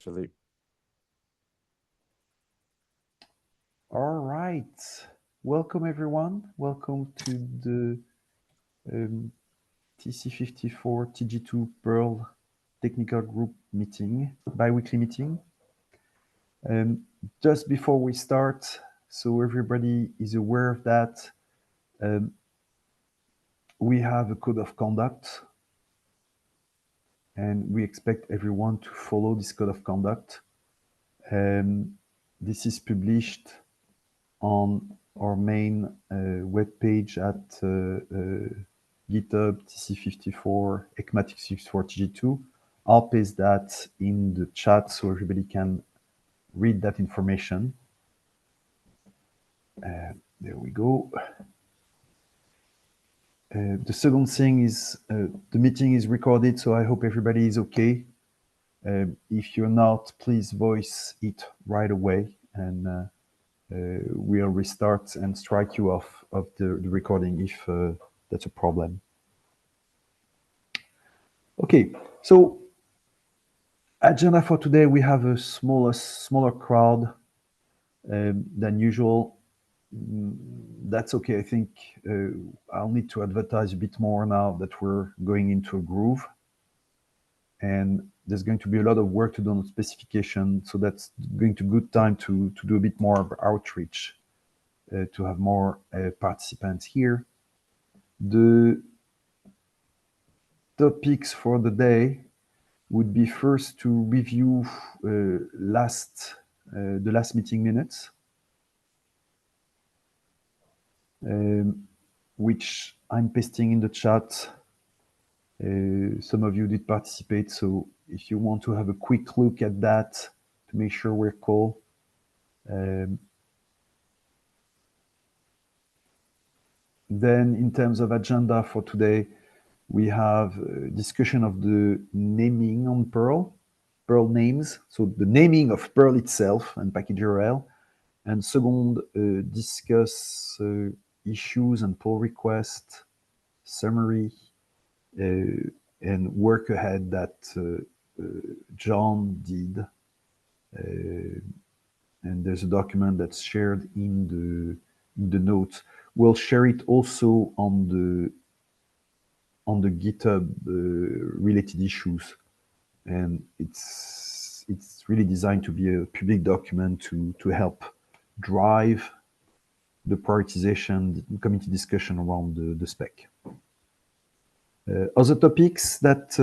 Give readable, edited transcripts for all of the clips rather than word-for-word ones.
Philippe. All right. Welcome, everyone. Welcome to the TC54-TG2 Pearl Technical Group meeting, bi-weekly meeting. Just before we start, so everybody is aware of that, we have a code of conduct, and we expect everyone to follow this code of conduct. This is published on our main webpage at GitHub TC54 Ecma TC54-TG2. I'll paste that in the chat so everybody can read that information. There we go. The second thing is the meeting is recorded, so I hope everybody is okay. If you're not, please voice it right away, and we'll restart and strike you off of the recording if that's a problem. Okay, so agenda for today, we have a smaller crowd than usual. That's okay. I think I'll need to advertise a bit more now that we're going into a groove. And there's going to be a lot of work to do on specification. So that's going to be a good time to do a bit more of outreach, to have more participants here. The topics for the day would be first to review the last meeting minutes, which I'm pasting in the chat. Some of you did participate, so if you want to have a quick look at that to make sure we're cool. Then in terms of agenda for today, we have a discussion of the naming on Perl names, so the naming of Perl itself and package URL. And second, discuss issues and pull requests, summary, and work ahead that John did. And there's a document that's shared in the notes. We'll share it also on the GitHub related issues, and it's really designed to be a public document to help drive the prioritization, the community discussion around the spec. Other topics that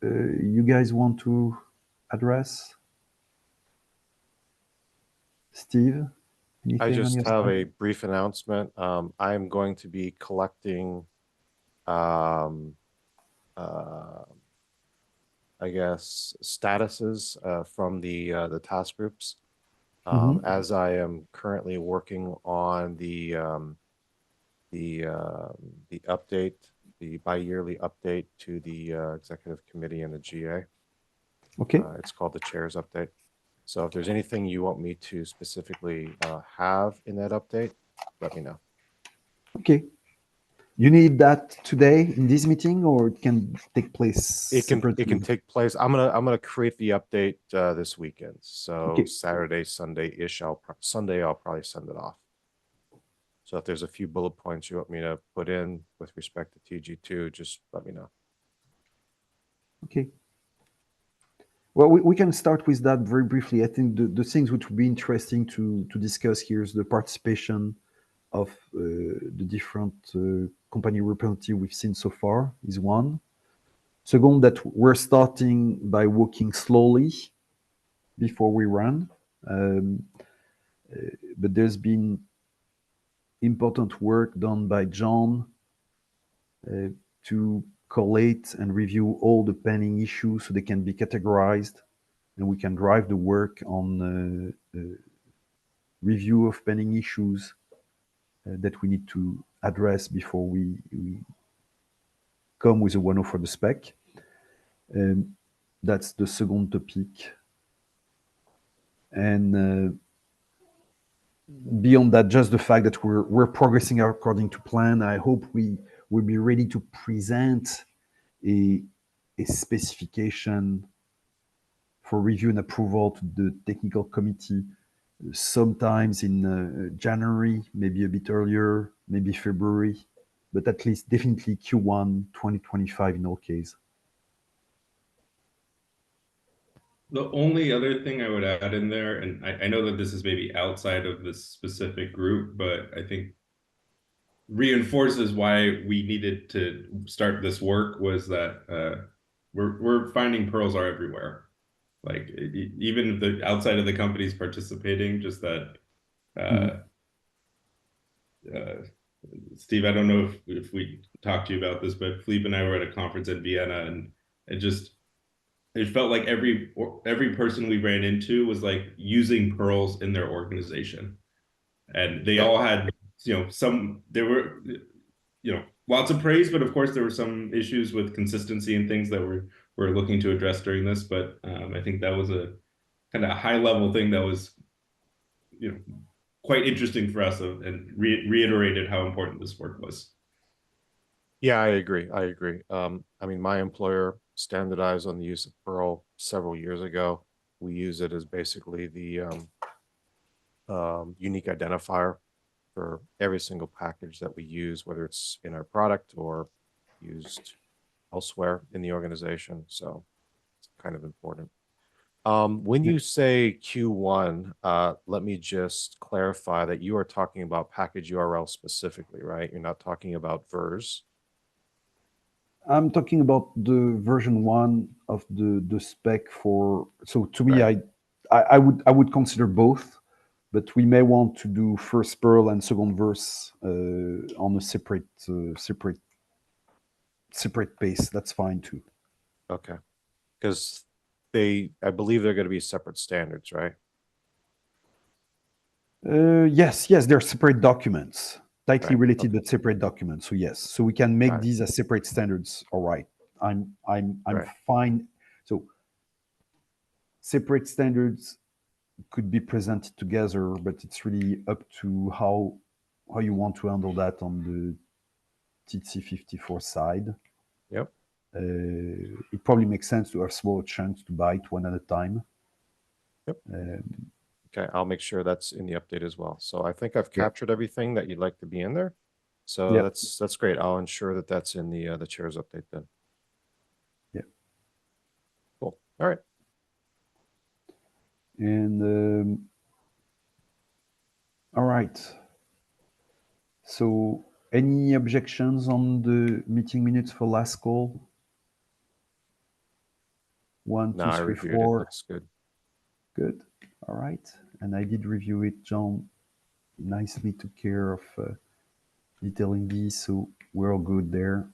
you guys want to address? Steve? I just have a brief announcement. I'm going to be collecting, I guess, statuses from the task groups, as I am currently working on the update, the bi-yearly update to the executive committee and the GA. Okay. It's called the Chair's Update. So if there's anything you want me to specifically have in that update, let me know. Okay. You need that today in this meeting, or it can take place It separately? can take place. I'm gonna create the update this weekend. So okay. Saturday, Sunday-ish. Sunday I'll probably send it off. So if there's a few bullet points you want me to put in with respect to TG2, just let me know. Okay. Well, we can start with that very briefly. I think the things which would be interesting to discuss here is the participation of the different company representatives we've seen so far is one. Second, that we're starting by walking slowly before we run. But there's been important work done by John to collate and review all the pending issues so they can be categorized, and we can drive the work on review of pending issues that we need to address before we come with a 1.0 for the spec. That's the second topic. And beyond that, just the fact that we're progressing according to plan. I hope we will be ready to present a specification for review and approval to the technical committee, sometimes in January, maybe a bit earlier, maybe February, but at least definitely Q1 2025 in all cases. The only other thing I would add in there, and I know that this is maybe outside of this specific group, but I think reinforces why we needed to start this work, was that we're finding pearls are everywhere. Like even if the outside of the companies participating, just that Steve, I don't know if we talked to you about this, but Philippe and I were at a conference in Vienna, and it felt like every person we ran into was like using pearls in their organization, and they all had, there were, lots of praise, but of course there were some issues with consistency and things that we're looking to address during this. But I think that was a kind of high level thing that was, quite interesting for us, and reiterated how important this work was. Yeah, I agree. I mean, my employer standardized on the use of Perl several years ago. We use it as basically the unique identifier for every single package that we use, whether it's in our product or used elsewhere in the organization. So it's kind of important. When you say Q1, let me just clarify that you are talking about package URL specifically, right? You're not talking about VERS. I'm talking about the version 1 of the spec for. So to me, Right. I would consider both, but we may want to do first Perl and second verse on a separate base. That's fine too. Okay, because I believe they're going to be separate standards, right? Yes, they're separate documents, tightly Right, related okay. but separate documents. So yes, so we can make Got it. these as separate standards. All right, I'm Right. fine. So separate standards could be presented together, but it's really up to how you want to handle that on the TC54 side. Yep. It probably makes sense to have smaller chunks to bite one at a time. Yep. Okay, I'll make sure that's in the update as well. So I think I've captured everything that you'd like to be in there. So Yep. that's great. I'll ensure that that's in the chair's update then. Yeah. Cool. All right. And all right. So any objections on the meeting minutes for last call? 1, 2, No, I 3, reviewed it. 4. Looks good. Good. All right. And I did review it. John nicely took care of detailing these, so we're all good there.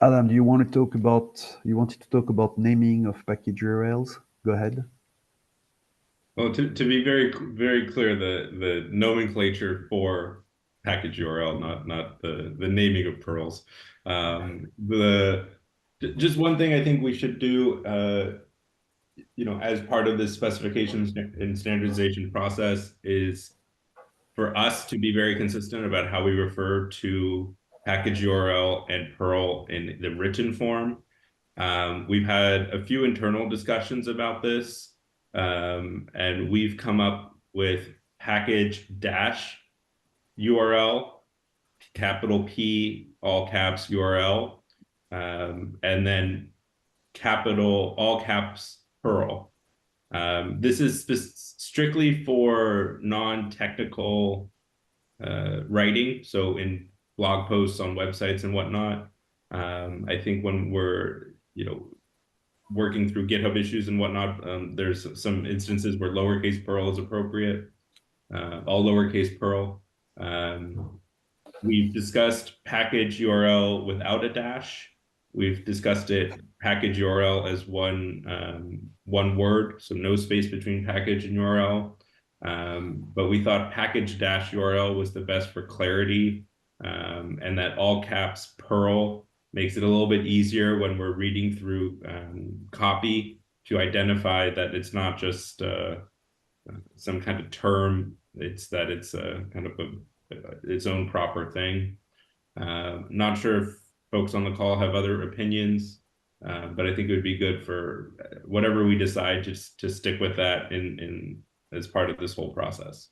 Adam, do you want to talk about? You wanted to talk about naming of package URLs? Go ahead. Well, to be very clear, the nomenclature for package URL, not the naming of pearls. Just one thing I think we should do, as part of this specifications and standardization process, is for us to be very consistent about how we refer to package URL and Perl in the written form. We've had a few internal discussions about this, and we've come up with package dash URL, capital P, all caps URL, and then capital, all caps Perl. This is strictly for non-technical writing, so in blog posts on websites and whatnot. I think when we're working through GitHub issues and whatnot, there's some instances where lowercase Perl is appropriate, all lowercase Perl. We've discussed package URL without a dash. We've discussed it package URL as one word, so no space between package and URL. But we thought package dash URL was the best for clarity, and that all caps Perl makes it a little bit easier when we're reading through copy to identify that it's not just some kind of term, it's that it's kind of its own proper thing. Not sure if folks on the call have other opinions. But I think it would be good for whatever we decide just to stick with that in as part of this whole process.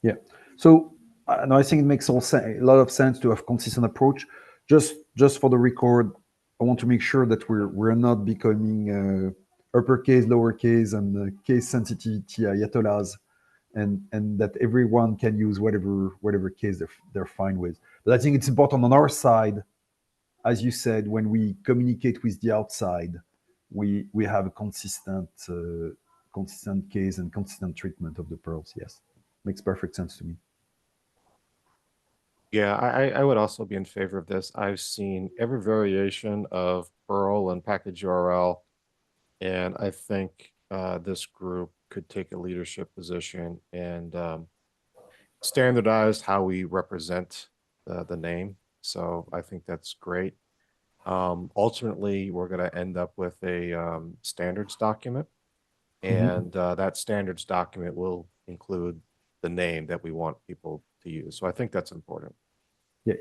Yeah. So no, I think it makes a lot of sense to have consistent approach. Just for the record, I want to make sure that we're not becoming uppercase, lowercase, and case sensitivity ayatollahs, and that everyone can use whatever case they're fine with. But I think it's important on our side, as you said, when we communicate with the outside, we have a consistent case and consistent treatment of the pearls. Yes, makes perfect sense to me. Yeah, I would also be in favor of this. I've seen every variation of Perl and package URL, and I think this group could take a leadership position and standardize how we represent the name. So I think that's great. Ultimately, we're going to end up with a standards document, and that standards document will include the name that we want people to use. So I think that's important. Yeah.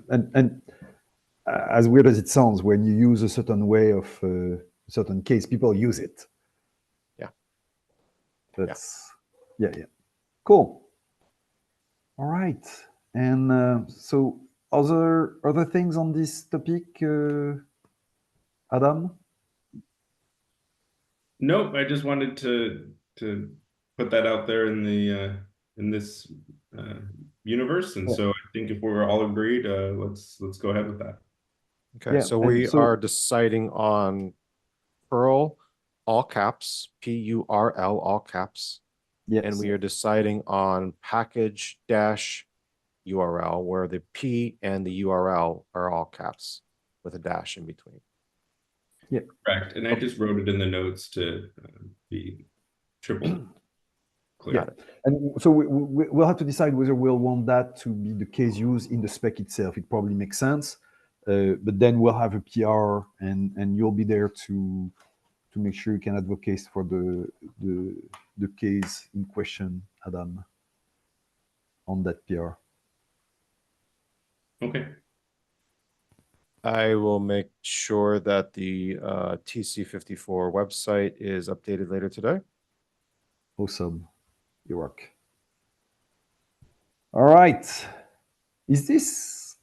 And as weird as it sounds, when you use a certain way of a certain case, people use it. Yeah. That's yeah. Cool. All right. And so other things on this topic, Adam? Nope, I just wanted to put that out there in the in this universe, and so I think if we're all agreed, let's go ahead with that. Okay, so we are deciding on Perl, all caps, PURL, all caps. Yes. And we are deciding on package dash URL, where the P and the URL are all caps with a dash in between. Yeah. Correct. And I just wrote it in the notes to be triple clear. Yeah. And so we'll have to decide whether we'll want that to be the case used in the spec itself. It probably makes sense. But then we'll have a PR, and you'll be there to make sure you can advocate for the case in question, Adam, on that PR. Okay. I will make sure that the TC54 website is updated later today. Awesome. Your work. All right. Is this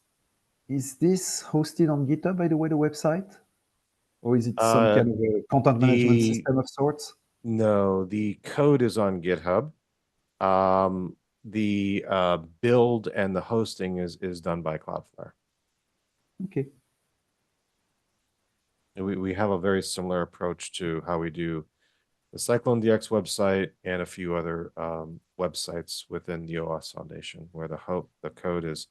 hosted on GitHub, by the way, the website? Or is it some kind of a content management system of sorts? No, the code is on GitHub. The build and the hosting is done by Cloudflare. Okay. We have a very similar approach to how we do the CycloneDX website and a few other websites within the OWASP Foundation, where the code is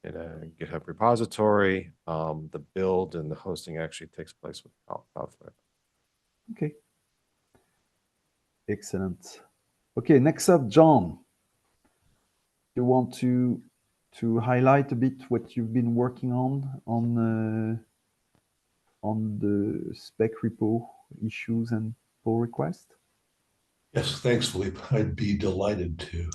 in a GitHub repository. The build and the hosting actually takes place with Cloudflare. Okay. Excellent. Okay, next up, John. You want to highlight a bit what you've been working on the spec repo issues and pull request? Yes, thanks, Philippe. I'd be delighted to.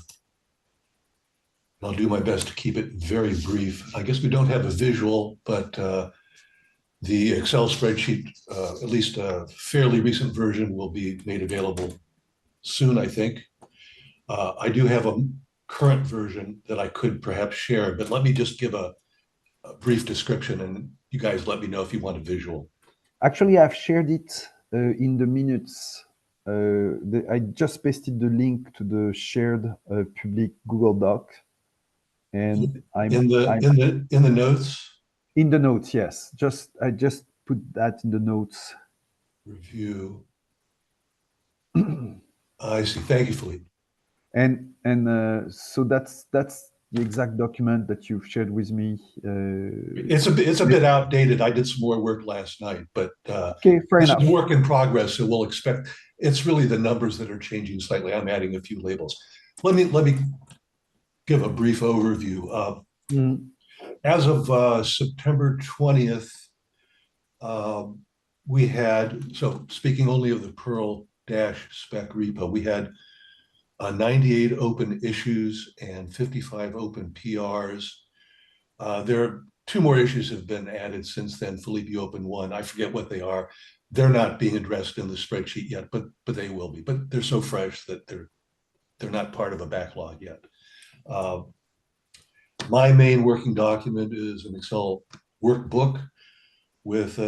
I'll do my best to keep it very brief. I guess we don't have a visual, but the Excel spreadsheet, at least a fairly recent version, will be made available soon, I think. I do have a current version that I could perhaps share, but let me just give a brief description, and you guys let me know if you want a visual. Actually, I've shared it in the minutes. I just pasted the link to the shared public Google Doc, and in the notes. In the notes, yes. I just put that in the notes. Review. I see. Thank you, Philippe. And so that's the exact document that you've shared with me. It's a bit outdated. I did some more work last night, but okay, fair enough. This is work in progress, so we'll expect. It's really the numbers that are changing slightly. I'm adding a few labels. Let me give a brief overview. As of September 20th, we had, so speaking only of the Perl spec repo, we had 98 open issues and 55 open PRs. There two more issues have been added since then. Philippe, you opened one. I forget what they are. They're not being addressed in the spreadsheet yet, but they will be. But they're so fresh that they're not part of a backlog yet. My main working document is an Excel workbook with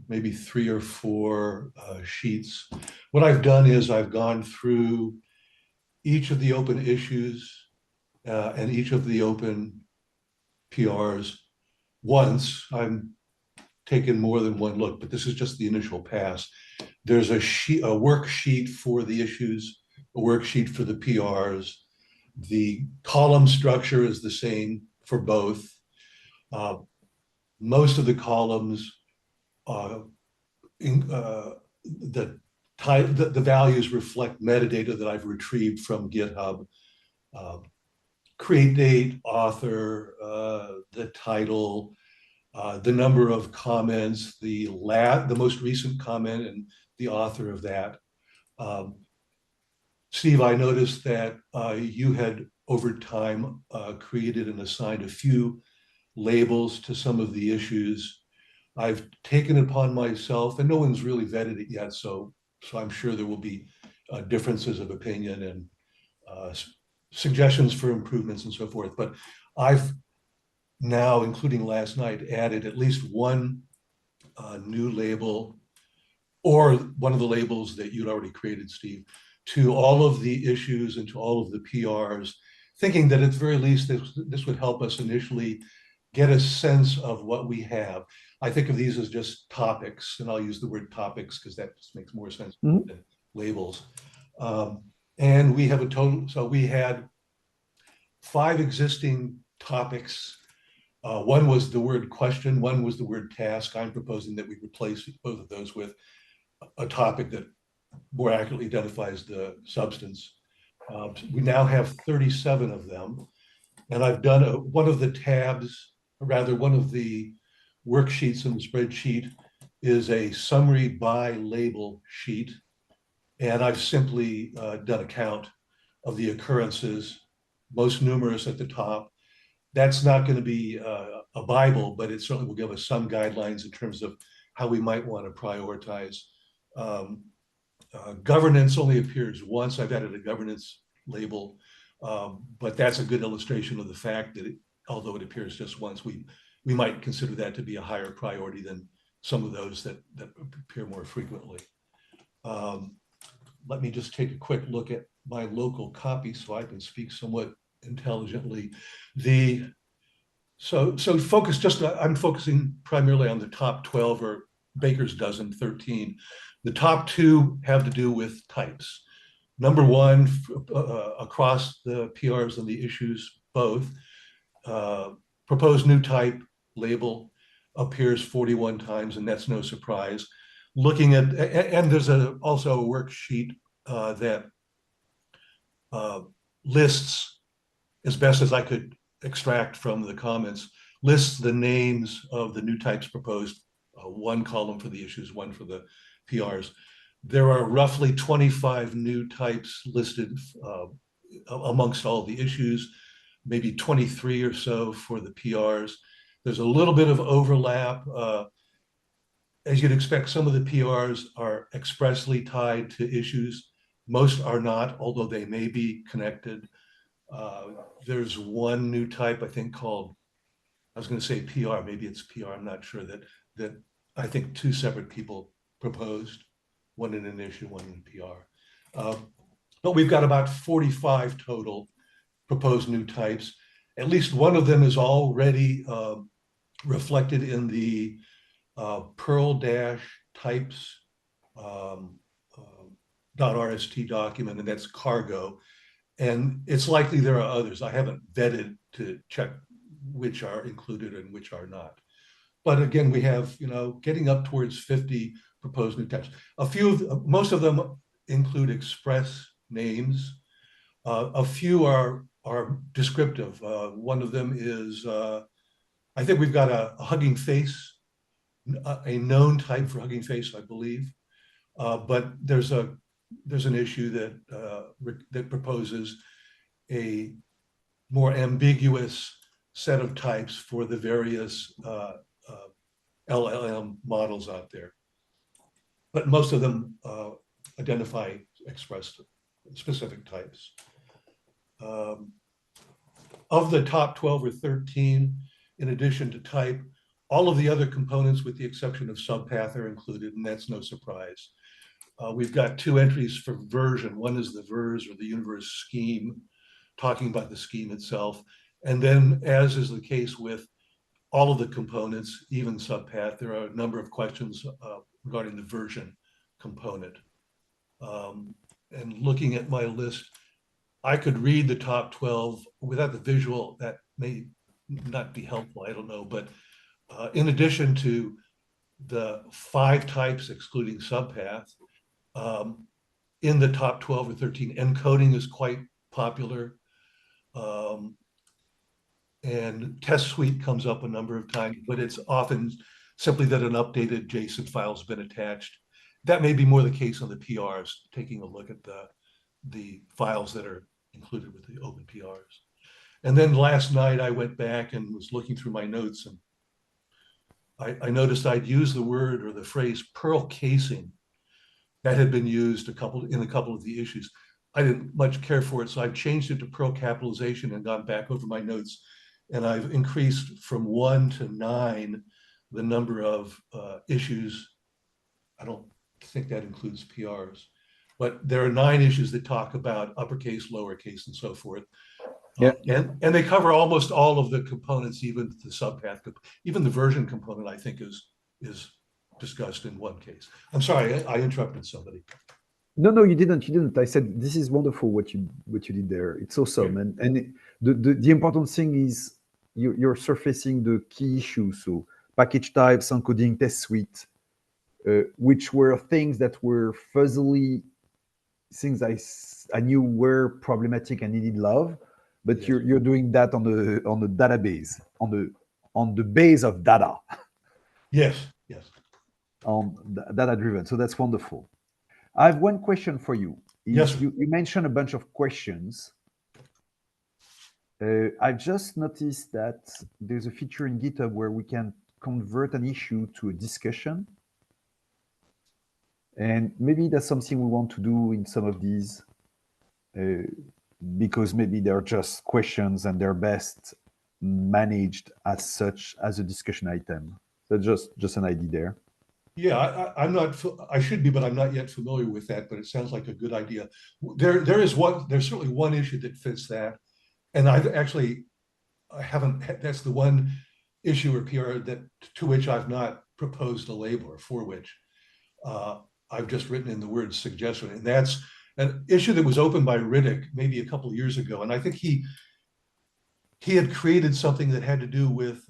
maybe 3 or 4 sheets. What I've done is I've gone through each of the open issues and each of the open PRs once. I'm taken more than one look, but this is just the initial pass. There's a worksheet for the issues, a worksheet for the PRs. The column structure is the same for both. Most of the columns, the values reflect metadata that I've retrieved from GitHub. Create date, author, the title, the number of comments, the most recent comment, and the author of that. Steve, I noticed that you had over time created and assigned a few labels to some of the issues. I've taken it upon myself, and no one's really vetted it yet, so I'm sure there will be differences of opinion and suggestions for improvements and so forth. But I've now, including last night, added at least one new label, or one of the labels that you'd already created, Steve, to all of the issues and to all of the PRs, thinking that at the very least this would help us initially get a sense of what we have. I think of these as just topics, and I'll use the word topics because that just makes more sense than labels. And we have a total, so we had 5 existing topics. One was the word question, one was the word task. I'm proposing that we replace both of those with a topic that more accurately identifies the substance. We now have 37 of them. And I've done one of the tabs, or rather one of the worksheets in the spreadsheet is a summary by label sheet. And I've simply done a count of the occurrences, most numerous at the top. That's not going to be a Bible, but it certainly will give us some guidelines in terms of how we might want to prioritize. Governance only appears once. I've added a governance label, but that's a good illustration of the fact that although it appears just once, we might consider that to be a higher priority than some of those that appear more frequently. Let me just take a quick look at my local copy so I can speak somewhat intelligently. So focus I'm focusing primarily on the top 12, or baker's dozen, 13. The top 2 have to do with types. Number 1, across the PRs and the issues both, proposed new type label appears 41 times, and that's no surprise. Looking at, and there's also a worksheet that lists, as best as I could extract from the comments, lists the names of the new types proposed, one column for the issues, one for the PRs. There are roughly 25 new types listed amongst all the issues, maybe 23 or so for the PRs. There's a little bit of overlap. As you'd expect, some of the PRs are expressly tied to issues. Most are not, although they may be connected. There's one new type, I think, called, I was going to say PR, maybe it's PR, I'm not sure, that I think 2 separate people proposed, one in an issue, one in PR. But we've got about 45 total proposed new types. At least one of them is already reflected in the Perl-types .rst document, and that's cargo. And it's likely there are others. I haven't vetted to check which are included and which are not. But again, we have, getting up towards 50 proposed new types. Most of them include express names. A few are descriptive. One of them is, I think we've got a hugging face, a known type for hugging face, I believe. But there's an issue that proposes a more ambiguous set of types for the various LLM models out there. But most of them identify expressed specific types. Of the top 12 or 13, in addition to type, all of the other components, with the exception of subpath, are included, and that's no surprise. We've got 2 entries for version. One is the VERS, or the universe scheme, talking about the scheme itself. And then, as is the case with all of the components, even subpath, there are a number of questions regarding the version component. And looking at my list, I could read the top 12 without the visual. That may not be helpful, I don't know. But in addition to the 5 types, excluding subpath, in the top 12 or 13, encoding is quite popular. And test suite comes up a number of times, but it's often simply that an updated JSON file has been attached. That may be more the case on the PRs, taking a look at the files that are included with the open PRs. And then last night I went back and was looking through my notes, and I noticed I'd used the word or the phrase Perl casing. That had been used in a couple of the issues. I didn't much care for it, so I've changed it to Perl capitalization and gone back over my notes. And I've increased from 1 to 9 the number of issues. I don't think that includes PRs, but there are 9 issues that talk about uppercase, lowercase, and so forth. Yeah. And they cover almost all of the components, even the subpath, even the version component, I think is discussed in one case. I'm sorry, I interrupted somebody. No, you didn't. You didn't. I said this is wonderful what you did there. It's awesome, and the important thing is you're surfacing the key issues. So package types, encoding, test suite, which were things that were fuzzily things I knew were problematic and needed love, but Yes. you're doing that on the database, on the base of data, Yes, yes. on data driven. So that's wonderful. I have one question for you. Yes, sir. You mentioned a bunch of questions. I've just noticed that there's a feature in GitHub where we can convert an issue to a discussion. And maybe that's something we want to do in some of these, because maybe they're just questions and they're best managed as such as a discussion item. So just an idea there. Yeah, I'm not. I should be, but I'm not yet familiar with that. But it sounds like a good idea. There's certainly one issue that fits that, and I haven't. That's the one issue or PR to which I've not proposed a label, or for which I've just written in the word suggestion, and that's an issue that was opened by Riddick maybe a couple of years ago, and I think he had created something that had to do with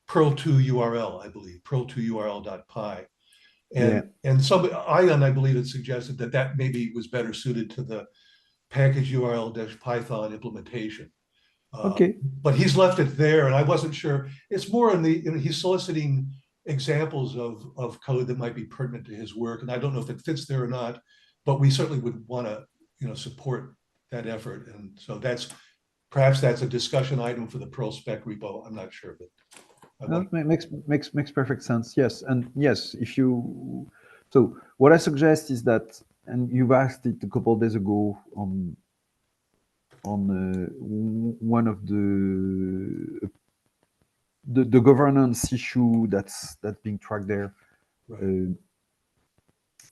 Perl2 URL, I believe, Perl2 URL.py. And Ion, I believe, had suggested that maybe was better suited to the package URL-Python implementation. Okay. But he's left it there, and I wasn't sure. It's more he's soliciting examples of code that might be pertinent to his work, and I don't know if it fits there or not, but we certainly would want to support that effort. And so perhaps that's a discussion item for the Perl spec repo. I'm not sure, but makes perfect sense. Yes, and yes, so what I suggest is that, and you've asked it a couple of days ago on one of the governance issue that's being tracked there. right.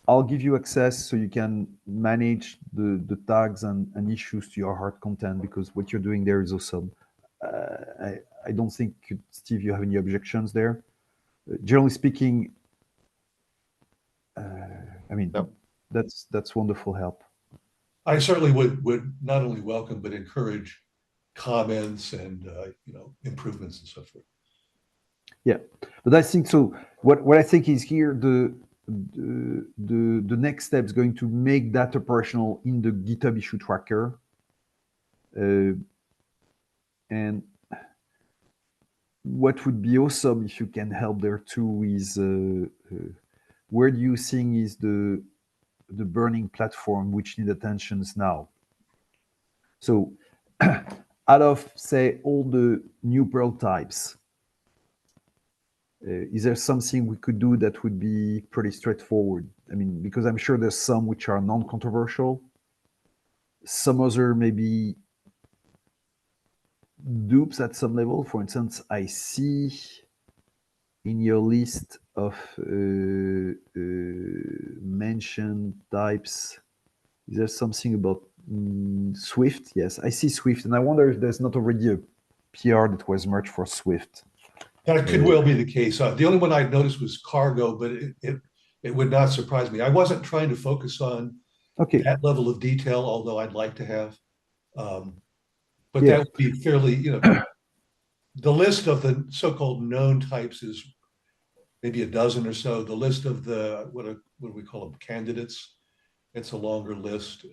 I'll give you access so you can manage the tags and issues to your hard content, because what you're doing there is awesome. I don't think, Steve, you have any objections there. Generally speaking, I mean, No. that's wonderful help. I certainly would not only welcome but encourage comments and improvements and so forth. Yeah, but I think so. What I think is here the next step is going to make that operational in the GitHub issue tracker, and what would be awesome if you can help there too is where do you think is the burning platform which need attentions now? So out of, say, all the new Perl types, is there something we could do that would be pretty straightforward? I mean, because I'm sure there's some which are non-controversial, some other maybe dupes at some level. For instance, I see in your list of mentioned types, is there something about Swift? Yes, I see Swift, and I wonder if there's not already a PR that was merged for Swift. That could well be the case. The only one I noticed was cargo, but it would not surprise me. I wasn't trying to focus on Okay, that level of detail, although I'd like to have. But Yeah. that would be fairly, the list of the so-called known types is maybe a dozen or so. The list of the, what do we call them, candidates, it's a longer list.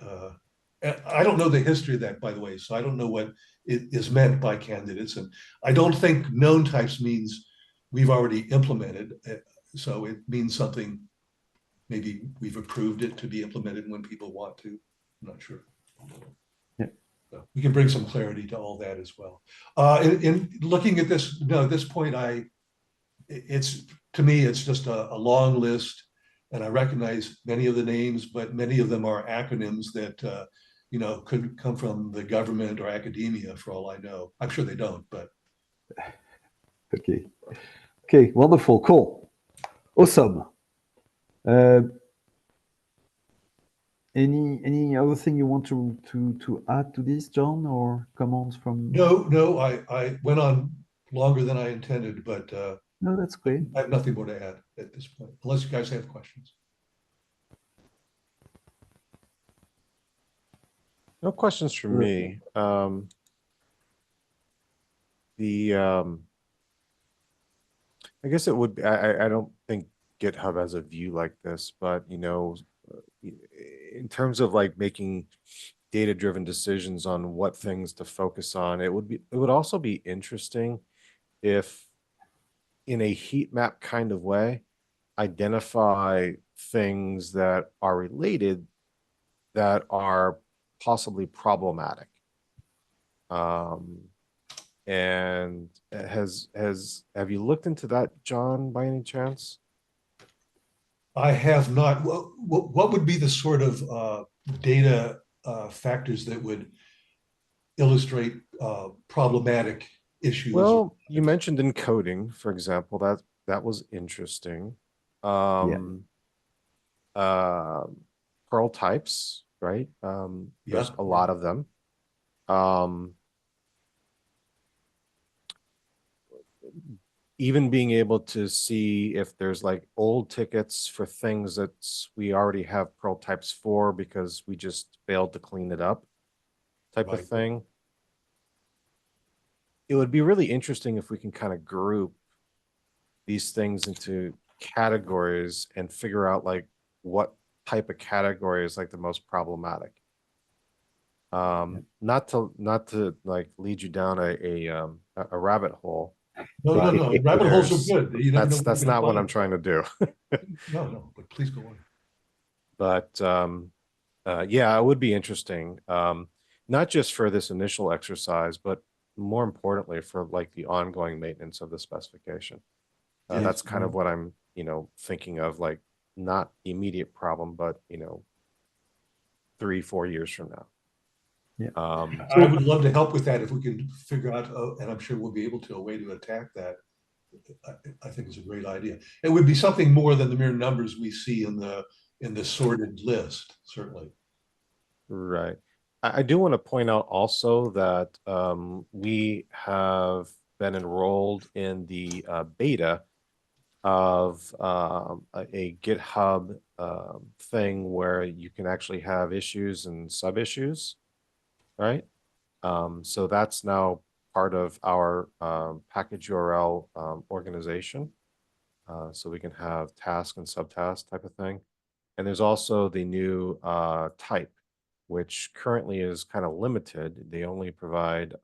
I don't know the history of that, by the way, so I don't know what it is meant by candidates. And I don't think known types means we've already implemented. So it means something, maybe we've approved it to be implemented when people want to. I'm not sure. Yeah. So we can bring some clarity to all that as well. In looking at this, at this point, to me, it's just a long list. And I recognize many of the names, but many of them are acronyms that could come from the government or academia for all I know. I'm sure they don't, but Okay. Okay, wonderful, cool. Awesome. Any other thing you want to add to this, John, or comments from? no, I went on longer than I intended, but No, that's great. I have nothing more to add at this point, unless you guys have questions. No questions from me. I guess it would be, I don't think GitHub has a view like this, but in terms of like making data-driven decisions on what things to focus on, it would also be interesting if, in a heat map kind of way, identify things that are related that are possibly problematic. And have you looked into that, John, by any chance? I have not. What would be the sort of data factors that would illustrate problematic issues? Well, you mentioned encoding, for example. That was interesting. Perl types, right? There's a lot of them. Even being able to see if there's like old tickets for things that we already have Perl types for because we just failed to clean it up, type of thing. It would be really interesting if we can kind of group these things into categories and figure out like what type of category is like the most problematic. Not to like lead you down a rabbit hole. No. Rabbit holes are good. You never know That's not what I'm trying to do. No, but please go on. But yeah, it would be interesting. Not just for this initial exercise, but more importantly for like the ongoing maintenance of the specification. That's kind of what I'm, thinking of, like not the immediate problem, but 3-4 years from now. Yeah. I would love to help with that if we can figure out, and I'm sure we'll be able to, a way to attack that. I think it's a great idea. It would be something more than the mere numbers we see in the sorted list, certainly. Right. I do want to point out also that we have been enrolled in the beta of a GitHub thing where you can actually have issues and sub-issues, right? So that's now part of our package URL organization. So we can have task and subtask type of thing. And there's also the new type, which currently is kind of limited. They only provide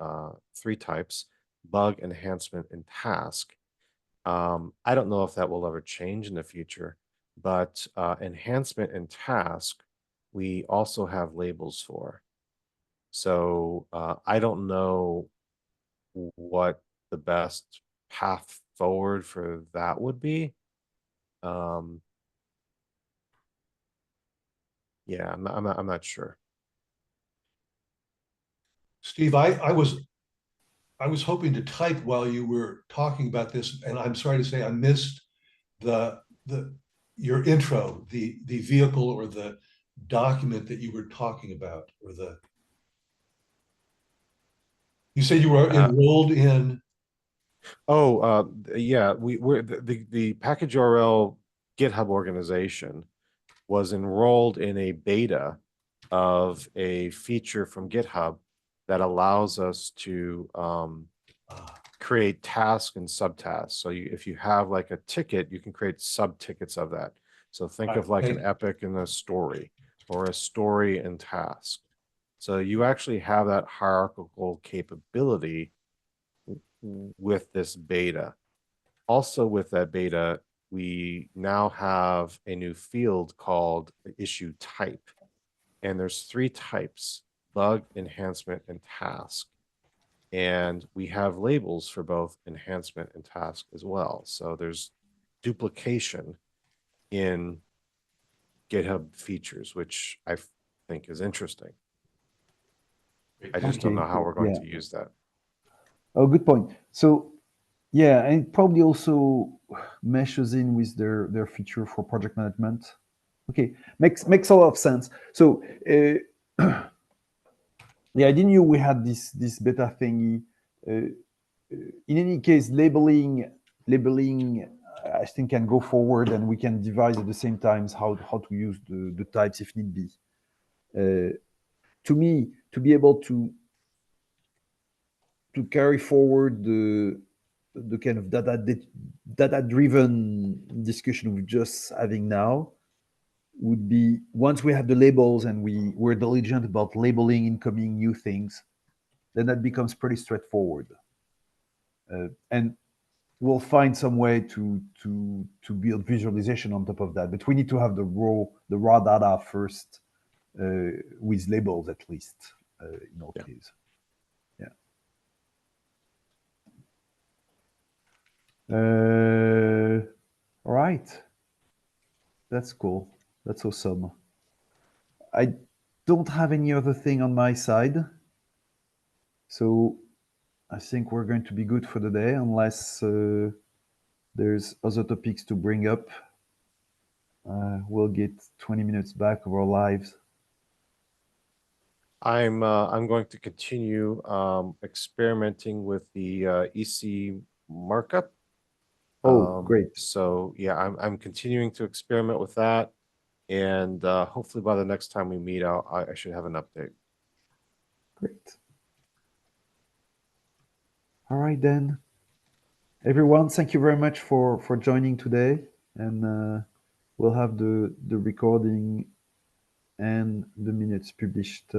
3 types: bug, enhancement, and task. I don't know if that will ever change in the future, but enhancement and task, we also have labels for. So I don't know what the best path forward for that would be. Yeah, I'm not sure. Steve, I was hoping to type while you were talking about this, and I'm sorry to say I missed the your intro, the vehicle or the document that you were talking about, or the you said you were enrolled in. Oh, yeah, we're the package URL GitHub organization was enrolled in a beta of a feature from GitHub that allows us to create tasks and subtasks. So if you have like a ticket, you can create sub-tickets of that. So think of like an epic and a story, or a story and task. So you actually have that hierarchical capability with this beta. Also with that beta, we now have a new field called issue type. And there's 3 types: bug, enhancement, and task. And we have labels for both enhancement and task as well. So there's duplication in GitHub features, which I think is interesting. I just don't know how we're going to use that. Oh, good point. So yeah, and it probably also meshes in with their feature for project management. Okay, makes a lot of sense. So yeah, I didn't know we had this beta thingy. In any case, labeling, I think can go forward, and we can devise at the same times how to use the types if need be. To me, to be able to carry forward the kind of data driven discussion we're just having now would be, once we have the labels and we're diligent about labeling incoming new things, then that becomes pretty straightforward. And we'll find some way to build visualization on top of that. But we need to have the raw data first, with labels at least, in all cases. Yeah. All right. That's cool. That's awesome. I don't have any other thing on my side. So I think we're going to be good for the day, unless there's other topics to bring up. We'll get 20 minutes back of our lives. I'm going to continue experimenting with the EC markup. Oh, great. So yeah, I'm continuing to experiment with that, and hopefully by the next time we meet, I should have an update. Great. All right then. Everyone, thank you very much for joining today, and we'll have the recording and the minutes published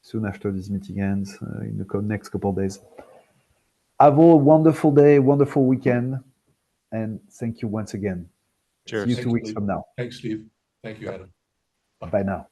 soon after this meeting ends, in the next couple of days. Have a wonderful day, wonderful weekend, and thank you once again. Cheers. See you 2 weeks from now. Thanks, Steve. Thank you, Adam. Bye now.